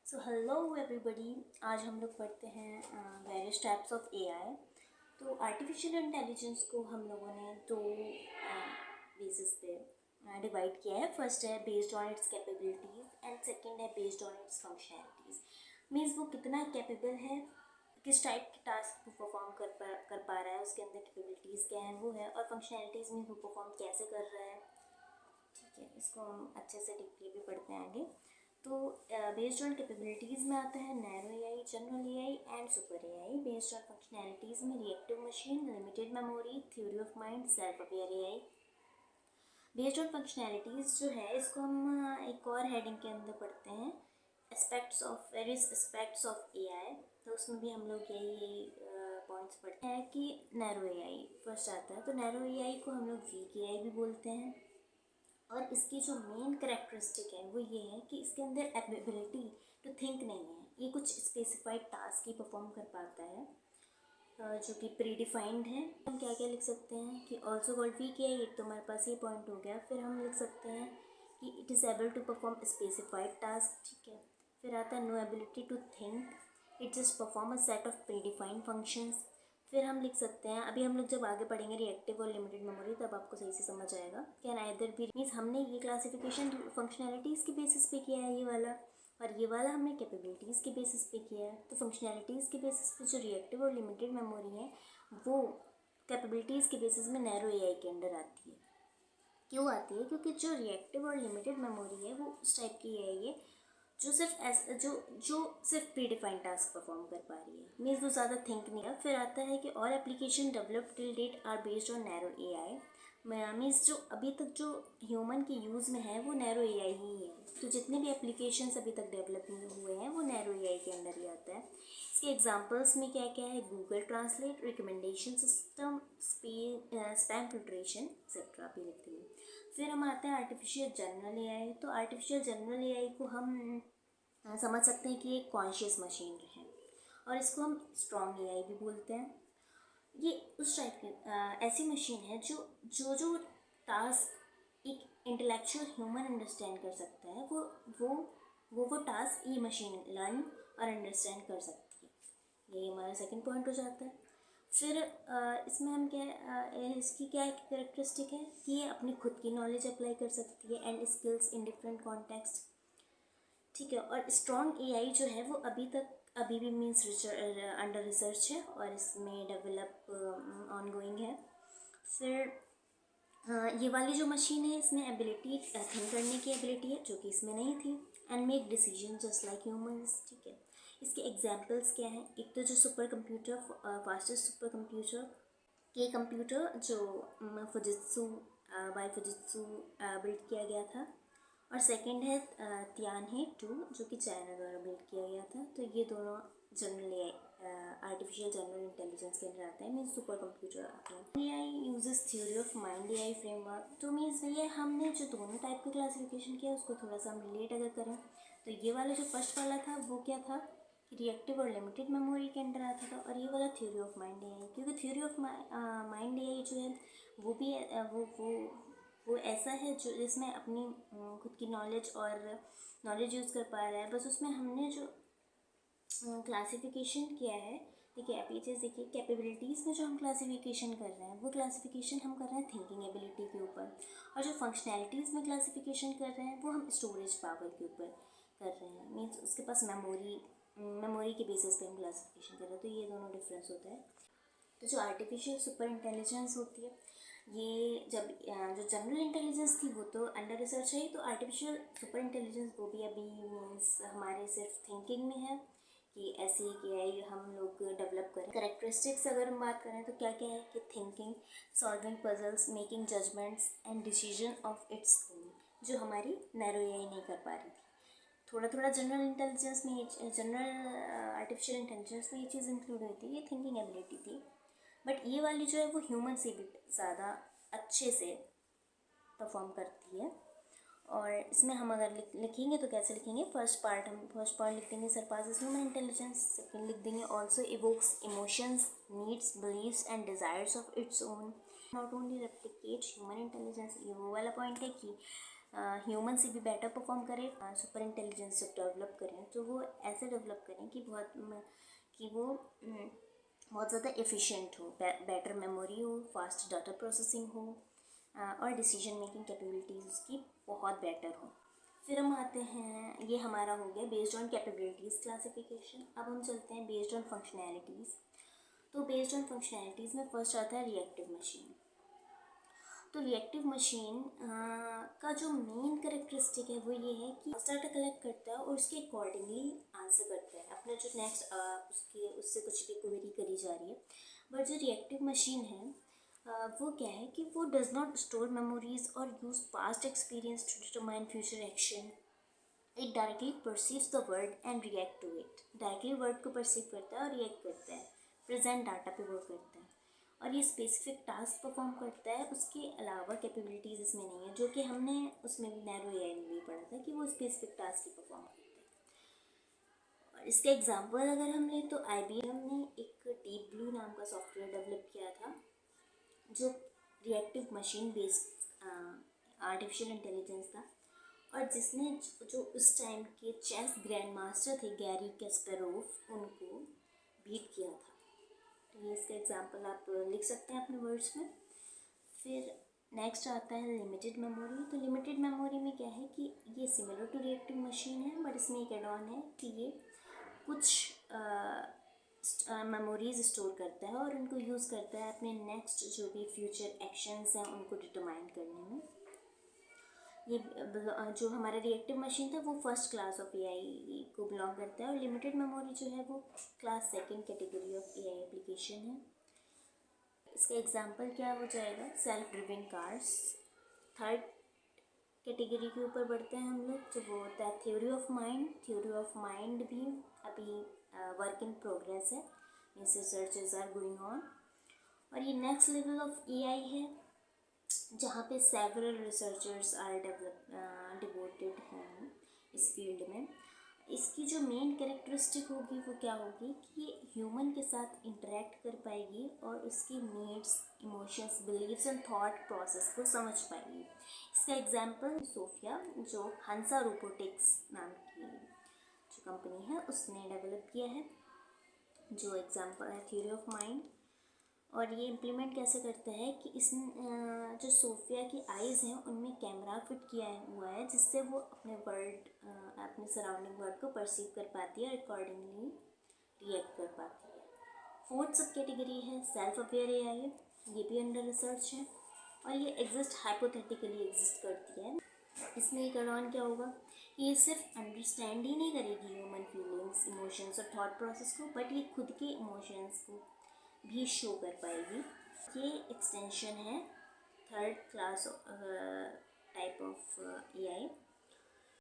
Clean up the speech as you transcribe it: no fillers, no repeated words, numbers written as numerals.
So hello everybody. आज हम लोग पढ़ते हैं वेरियस टाइप्स ऑफ एआई। तो आर्टिफिशियल इंटेलिजेंस को हम लोगों ने दो बेसिस पे डिवाइड किया है। फर्स्ट है based on its capabilities and second है based on its functionalities. Means वो कितना कैपेबल है, किस टाइप के टास्क को परफॉर्म कर पा रहा है, उसके अंदर कैपेबिलिटीज़ क्या है वो है, और फंक्शनैलिटीज़ मीन्स वो परफॉर्म कैसे कर रहा है। ठीक है, इसको हम अच्छे से डीपली भी पढ़ते हैं आगे। तो बेस्ड ऑन कैपेबिलिटीज़ में आता है narrow AI, general AI and super AI. Based on functionalities में reactive machine, limited memory, theory of mind, self aware AI. Based on functionalities जो है इसको हम एक और हेडिंग के अंदर पढ़ते हैं, aspects of various aspects of AI. तो उसमें भी हम लोग यही पॉइंट्स पढ़ते हैं कि नैरो एआई फर्स्ट आता है। तो नैरो एआई को हम लोग वीक एआई भी बोलते हैं, और इसकी जो मेन करेक्टरिस्टिक है वो ये है कि इसके अंदर एबिलिटी टू थिंक नहीं है। ये कुछ स्पेसिफाइड टास्क ही परफॉर्म कर पाता है जो कि प्री डिफाइंड है। हम क्या क्या लिख सकते हैं कि ऑल्सो कॉल्ड वीक है, एक तो हमारे पास ये पॉइंट हो गया। फिर हम लिख सकते हैं कि it is able to perform specified task. ठीक है, फिर आता है no ability to think, it just perform a set of predefined functions. फिर हम लिख सकते हैं, अभी हम लोग जब आगे पढ़ेंगे रिएक्टिव और लिमिटेड मेमोरी तब आपको सही से समझ आएगा। कैन आइदर भी मीन्स हमने ये क्लासिफिकेशन फंक्शनैलिटीज़ के बेसिस पे किया है ये वाला, और ये वाला हमने कैपेबिलिटीज़ के बेसिस पे किया है। तो फंक्शनैलिटीज़ के बेसिस पे जो रिएक्टिव और लिमिटेड मेमोरी है वो कैपेबिलिटीज़ के बेसिस में नैरो एआई के अंडर आती है। क्यों आती है? क्योंकि जो रिएक्टिव और लिमिटेड मेमोरी है वो उस टाइप की है ये जो सिर्फ प्री डिफाइंड टास्क परफॉर्म कर पा रही है। मीन्स वो ज़्यादा थिंक नहीं है। फिर आता है कि all application developed till date are based on narrow AI. Means जो अभी तक जो ह्यूमन के यूज़ में है वो नैरो एआई ही है। तो जितने भी एप्लीकेशंस अभी तक डेवलप हुए हैं वो नैरो एआई के अंदर ही आता है। इसके एग्जांपल्स में क्या क्या है? Google translate, recommendation system, spam filtration etcetera भी लिखते हैं। फिर हम आते हैं आर्टिफिशियल जनरल एआई। तो आर्टिफिशियल जनरल एआई को हम समझ सकते हैं कि एक कॉन्शियस मशीन है, और इसको हम स्ट्रॉन्ग एआई भी बोलते हैं। ये उस टाइप की ऐसी मशीन है जो टास्क एक इंटेलेक्चुअल ह्यूमन अंडरस्टैंड कर सकता है वो टास्क ये मशीन लर्न और अंडरस्टैंड कर सकती है। यही हमारा सेकंड पॉइंट हो जाता है। फिर इसमें हम इसकी क्या कैरेक्टरिस्टिक है कि ये अपनी खुद की नॉलेज अप्लाई कर सकती है and skills in different context. ठीक है, और स्ट्रॉन्ग एआई जो है वो अभी भी मीन्स अंडर रिसर्च है और इसमें डेवलप ऑनगोइंग है। फिर ये वाली जो मशीन है इसमें एबिलिटी थिंक करने की एबिलिटी है जो कि इसमें नहीं थी, and make decision just like humans. ठीक है, इसके एग्जांपल्स क्या हैं? एक तो जो super computer, fastest super computer के कंप्यूटर जो फुजित्सु बाय फुजित्सु बिल्ड किया गया था, और सेकंड है तियानहे 2 जो कि चाइना द्वारा बिल्ड किया गया था। तो ये दोनों जनरल आर्टिफिशियल जनरल इंटेलिजेंस के अंदर आते हैं, मीन्स सुपर कंप्यूटर आते हैं। AI uses theory of mind AI framework. तो मीन्स ये हमने जो दोनों टाइप का क्लासिफिकेशन किया उसको थोड़ा सा हम रिलेट अगर करें तो ये वाला जो फर्स्ट वाला था वो क्या था कि रिएक्टिव और लिमिटेड मेमोरी के अंदर आता था, और ये वाला थ्योरी ऑफ माइंड एआई। क्योंकि थ्योरी ऑफ माइंड एआई जो है वो भी वो ऐसा है जो जिसमें अपनी खुद की नॉलेज यूज़ कर पा रहा है। बस उसमें हमने जो क्लासिफिकेशन किया है, देखिए आप ये चीज़ देखिए, कैपेबिलिटीज़ में जो हम क्लासिफिकेशन कर रहे हैं वो क्लासिफिकेशन हम कर रहे हैं थिंकिंग एबिलिटी के ऊपर, और जो फंक्शनैलिटीज़ में क्लासिफिकेशन कर रहे हैं वो हम स्टोरेज पावर के ऊपर कर रहे हैं। मीन्स उसके पास मेमोरी के बेसिस पे हम क्लासिफिकेशन कर रहे हैं। तो ये दोनों डिफरेंस होता है। तो जो आर्टिफिशियल सुपर इंटेलिजेंस होती है ये जब जो जनरल इंटेलिजेंस थी वो तो अंडर रिसर्च है, तो आर्टिफिशियल सुपर इंटेलिजेंस वो भी अभी मीन्स हमारे सिर्फ थिंकिंग में है कि ऐसे ही कि है हम लोग डेवलप करें। करेक्टरिस्टिक्स अगर हम बात करें तो क्या क्या है कि thinking, solving puzzles, making judgements and decision of its own, जो हमारी नैरो एआई नहीं कर पा रही थी। थोड़ा थोड़ा जनरल इंटेलिजेंस में जनरल आर्टिफिशियल इंटेलिजेंस में ये चीज़ इंक्लूड हुई थी, ये थिंकिंग एबिलिटी थी। बट ये वाली जो है वो ह्यूमन से भी ज़्यादा अच्छे से परफॉर्म करती है। और इसमें हम अगर लिखेंगे तो कैसे लिखेंगे? फर्स्ट पार्ट लिख देंगे सरपासेस ह्यूमन इंटेलिजेंस। सेकंड लिख देंगे also evokes emotions, needs, beliefs and desires of its own, not only replicate human intelligence. ये वो वाला पॉइंट है कि ह्यूमन से भी बेटर परफॉर्म करें, सुपर इंटेलिजेंस जब डेवलप करें तो वो ऐसे डेवलप करें कि वो बहुत ज़्यादा एफिशिएंट हो, बेटर मेमोरी हो, फास्ट डाटा प्रोसेसिंग हो, और डिसीजन मेकिंग कैपेबिलिटीज़ उसकी बहुत बेटर हो। फिर हम आते हैं, ये हमारा हो गया बेस्ड ऑन कैपेबिलिटीज़ क्लासिफिकेशन। अब हम चलते हैं बेस्ड ऑन फंक्शनैलिटीज़। तो बेस्ड ऑन फंक्शनैलिटीज़ में फर्स्ट आता है रिएक्टिव मशीन। तो रिएक्टिव मशीन का जो मेन करेक्टरिस्टिक है वो ये है कि डाटा कलेक्ट करता है और उसके अकॉर्डिंगली आंसर करता है अपना जो नेक्स्ट उससे कुछ भी क्वेरी करी जा रही है। बट जो रिएक्टिव मशीन है वो क्या है कि वो डज नॉट स्टोर मेमोरीज और use past experience to determine future action. It directly perceives the world and react to it. Directly world को परसीव करता है और रिएक्ट करता है, प्रेजेंट डाटा पे वर्क करता है और ये स्पेसिफिक टास्क परफॉर्म करता है। उसके अलावा कैपेबिलिटीज़ इसमें नहीं है, जो कि हमने उसमें भी नैरो एआई में भी पढ़ा था कि वो स्पेसिफिक टास्क ही परफॉर्म करता है। और इसका एग्जांपल अगर हम लें तो IBM ने एक डीप ब्लू नाम का सॉफ्टवेयर डेवलप किया था जो reactive machine based artificial intelligence था, और जिसने जो उस टाइम के चेस ग्रैंड मास्टर थे गैरी कैस्परोव उनको बीट किया था। तो ये इसका एग्जांपल आप लिख सकते हैं अपने वर्ड्स में। फिर नेक्स्ट आता है लिमिटेड मेमोरी। तो लिमिटेड मेमोरी में क्या है कि ये सिमिलर टू रिएक्टिव मशीन है, बट इसमें एक एड ऑन है कि ये कुछ मेमोरीज स्टोर करता है और उनको यूज़ करता है अपने नेक्स्ट जो भी फ्यूचर एक्शंस हैं उनको डिटरमाइन करने में। ये जो हमारा रिएक्टिव मशीन था वो फर्स्ट क्लास ऑफ एआई को बिलोंग करता है और लिमिटेड मेमोरी जो है वो class second category of AI application है। इसका एग्जांपल क्या हो जाएगा, self driven cars. Third category के ऊपर बढ़ते हैं हम लोग, जो वो होता है theory of mind. Theory of mind भी अभी वर्क इन प्रोग्रेस है, means researches are going on. और ये नेक्स्ट लेवल ऑफ एआई है जहाँ पे सेवरल रिसर्चर्स आर डिवोटेड हैं इस फील्ड में। इसकी जो मेन कैरेक्टरिस्टिक होगी वो क्या होगी कि ये ह्यूमन के साथ इंटरेक्ट कर पाएगी और उसकी needs, emotions, beliefs and thought process को समझ पाएगी। इसका एग्जांपल सोफिया जो हंसा रोबोटिक्स नाम की जो कंपनी है उसने डेवलप किया है, जो एग्जांपल है थ्योरी ऑफ माइंड। और ये इम्प्लीमेंट कैसे करता है कि इस जो सोफिया की आइज़ हैं उनमें कैमरा फिट किया हुआ है जिससे वो अपने वर्ल्ड, अपने सराउंडिंग वर्ल्ड को परसीव कर पाती है और अकॉर्डिंगली रिएक्ट कर पाती है। फोर्थ सब कैटेगरी है सेल्फ अवेयर एआई। ये भी अंडर रिसर्च है और ये एग्जिस्ट हाइपोथेटिकली एग्जिस्ट करती है। इसमें एक एड-ऑन क्या होगा, ये सिर्फ अंडरस्टैंड ही नहीं करेगी ह्यूमन फीलिंग्स, इमोशंस और थॉट प्रोसेस को, बट ये खुद के इमोशंस को भी शो कर पाएगी। ये एक्सटेंशन है third class type of AI.